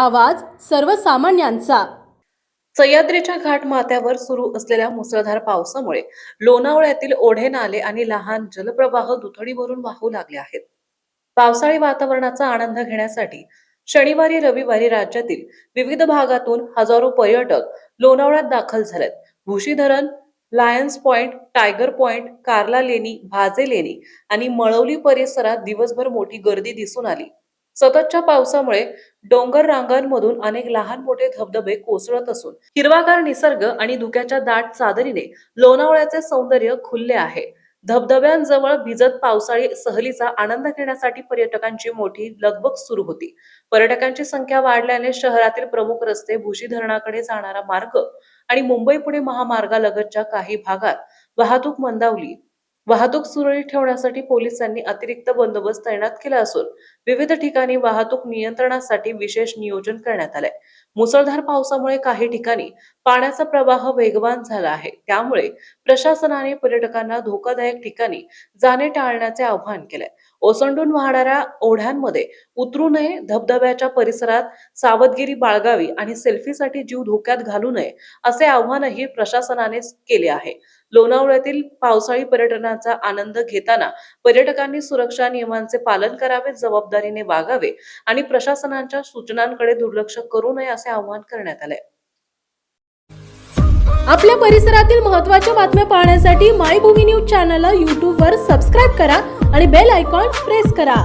आवाज सर्वसामान्यांचा। सह्याद्रीच्या घाट माथ्यावर सुरू असलेल्या मुसळधार पावसामुळे लोणावळ्यातील ओढे नाले आणि लहान जलप्रवाह दुथडी भरून वाहू लागले आहेत। पावसाळी वातावरणाचा आनंद घेण्यासाठी शनिवारी रविवारी राज्यातील विविध भागातून हजारो पर्यटक लोणावळ्यात दाखल झालेत। भुशी धरण, Lions Point, Tiger Point, Karla लेणी, भाजे लेणी आणि मळवली परिसरात दिवसभर मोठी गर्दी दिसून आली। सततच्या पावसामुळे डोंगर रांगांमधून अनेक लहान मोठे धबधबे कोसळत असून हिरवागार निसर्ग आणि धुक्याच्या दाट चादरीने लोणावळ्याचे सौंदर्य खुलले आहे। धबधब्यांजवळ भिजत पावसाळी सहलीचा आनंद घेण्यासाठी पर्यटकांची मोठी लगबग सुरू होती। पर्यटकांची संख्या वाढल्याने शहरातील प्रमुख रस्ते, भुशी धरणाकडे जाणारा मार्ग आणि मुंबई पुणे महामार्गालगतच्या काही भागात वाहतूक मंदावली। वाहतूक सुरळीत ठेवण्यासाठी पोलिसांनी अतिरिक्त बंदोबस्त तैनात केला असून विविध ठिकाणी वाहतूक नियंत्रणासाठी विशेष नियोजन करण्यात आले। मुसळधार पावसामुळे काही ठिकाणी पाण्याचा प्रवाह वेगवान झाला आहे, त्यामुळे प्रशासनाने पर्यटकांना धोकादायक ठिकाणी जाणे टाळण्याचे आवाहन केले। ओसंडून वाहणाऱ्या ओढ्यांमध्ये उतरू नये, धबधब्याच्या परिसरात सावधगिरी बाळगावी आणि सेल्फीसाठी जीव धोक्यात घालू नये असे आवाहनही प्रशासनाने केले आहे। लोणावळ्यातील पावसाळी पर्यटनाचा आनंद घेताना पर्यटकांनी सुरक्षा नियमांचे पालन करावे, जबाबदारीने वागावे आणि प्रशासनाच्या सूचनांकडे दुर्लक्ष करू नये असे आवाहन करण्यात आले। आपल्या परिसरातील महत्त्वाच्या बातम्या पाहण्यासाठी मायभूमी न्यूज चॅनलला YouTube वर सबस्क्राइब करा आणि बेल आयकॉन प्रेस करा।